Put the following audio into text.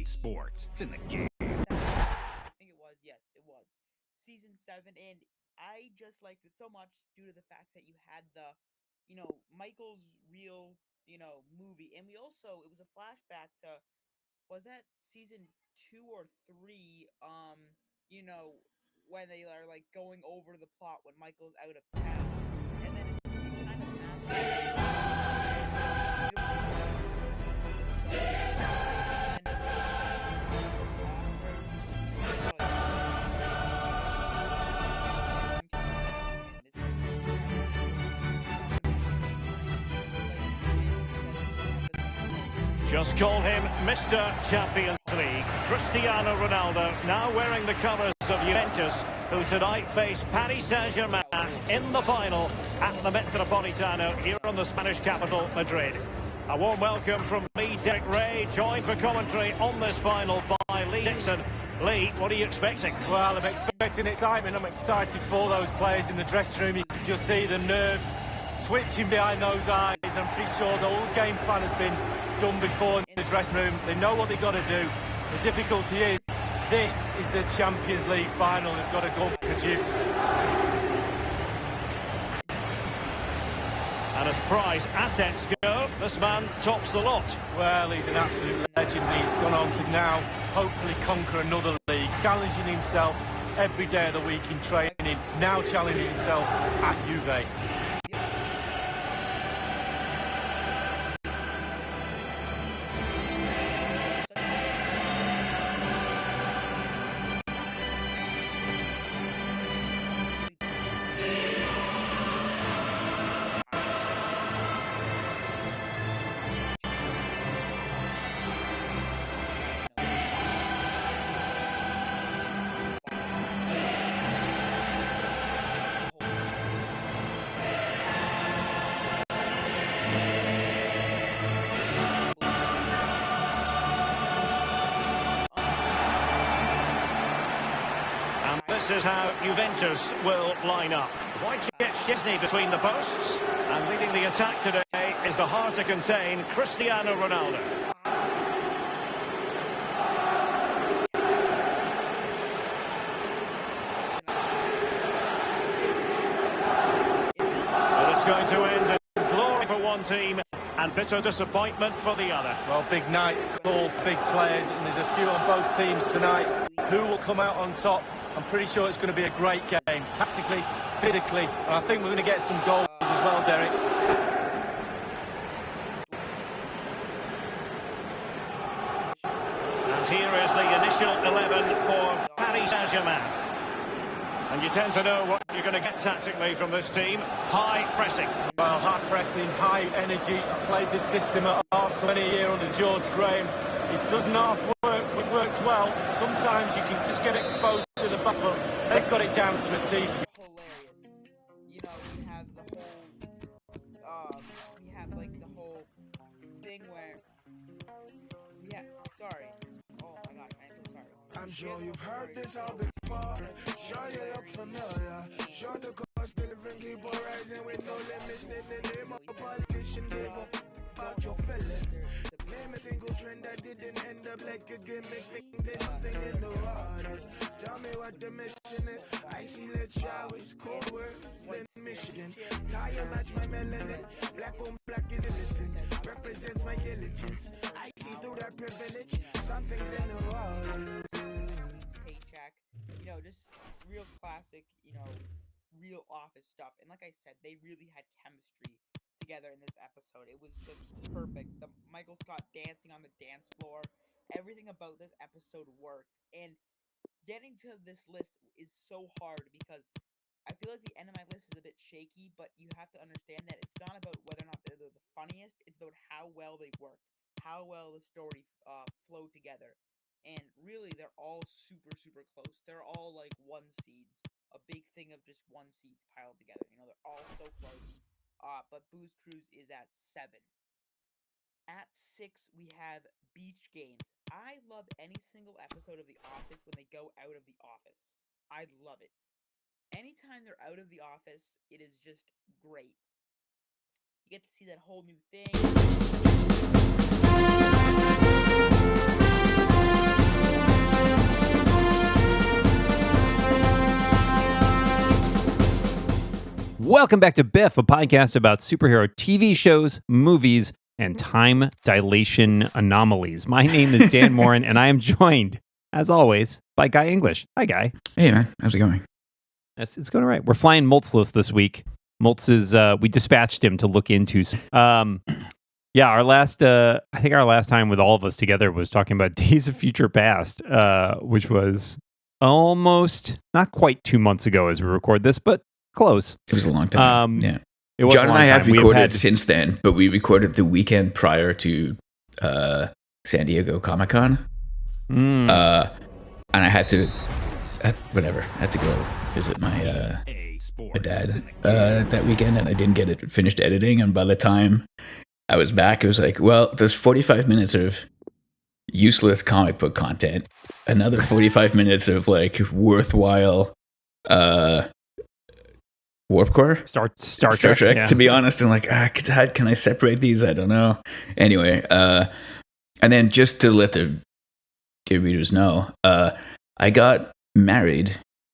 sports. It's in the game. I think it was, yes, it was. Season 7, and I just liked it so much due to the fact that you had the, Michael's real, movie. And we also, it was a flashback to, was that season 2 or 3, you know, when they are, like, going over the plot when Michael's out of town. And then it kind of Just call him Mr. Champions League. Cristiano Ronaldo now wearing the colours of Juventus, who tonight face Paris Saint-Germain in the final at the Metropolitano here on the Spanish capital, Madrid. A warm welcome from me, Derek Ray, joined for commentary on this final by Lee Dixon. Lee, what are you expecting? Well, I'm expecting excitement. I'm excited for those players in the dressing room. You can just see the nerves twitching behind those eyes. I'm pretty sure the whole game plan has been done before in the dressing room. They know what they've got to do. The difficulty is, this is the Champions League final. They've got to go and produce. And as prize assets go, this man tops the lot. Well, he's an absolute legend. He's gone on to now hopefully conquer another league, challenging himself every day of the week in training, now challenging himself at Juve. This is how Juventus will line up. Wide get Szczesny between the posts, and leading the attack today is the hard to contain Cristiano Ronaldo. But it's going to end in glory for one team and bitter disappointment for the other. Well, big night, all big players, and there's a few on both teams tonight. Who will come out on top? I'm pretty sure it's going to be a great game, tactically, physically, and I think we're going to get some goals as well, Derek. And here is the initial 11 for Paris Saint-Germain. And you tend to know what you're going to get tactically from this team. High pressing. Well, high pressing, high energy. I played this system at Arsenal many a year under George Graham. It does not work, it works well. Sometimes you can just get exposed to the back, but they've got it down to a T. Hilarious. You know, we have the whole, we have like the whole thing where we have, sorry. Oh my god, I'm so sorry. I'm sure you've heard this all before. Sure you look familiar. Sure the cost of living keep on rising with no limits. Name of a politician gave up about your feelings. Name a single trend that didn't end up like a gimmick. There's something in the water. Tell me what the mission is. I see lit showers, cold words, Flint, Michigan. Tire match my melanin. Black on black is illiterate. Represents my diligence. I see through that privilege. Something's in the water. Paycheck, just real classic, real office stuff. And like I said, they really had chemistry together in this episode. It was just perfect. The Michael Scott dancing on the dance floor, everything about this episode worked. And getting to this list is so hard because I feel like the end of my list is a bit shaky, but you have to understand that it's not about whether or not they're the funniest, it's about how well they work, how well the story flowed together. And really, they're all super, super close. They're all like one seeds, a big thing of just one seeds piled together. They're all so close. But Booze Cruise is at 7. At 6, we have Beach Games. I love any single episode of The Office when they go out of the office. I love it. Anytime they're out of the office, it is just great. You get to see that whole new thing. Welcome back to Biff, a podcast about superhero TV shows, movies, and time dilation anomalies. My name is Dan Morin, and I am joined, as always, by Guy English. Hi, Guy. Hey, man. How's it going? It's going all right. We're flying Moltzless this week. Moltz is, we dispatched him to look into. Yeah, our last time with all of us together was talking about Days of Future Past, which was almost, not quite 2 months ago as we record this, but close. It was a long time. Yeah. It was John a and long I have time. recorded since then, but we recorded the weekend prior to San Diego Comic-Con. And I had to, I had to go visit my dad that weekend, and I didn't get it finished editing. And by the time I was back, it was like, well, there's 45 minutes of useless comic book content, another 45 minutes of like worthwhile Warp Core? Star Trek. Yeah. To be honest, I'm like, can I separate these? I don't know. Anyway, and then just to let the dear readers know, I got married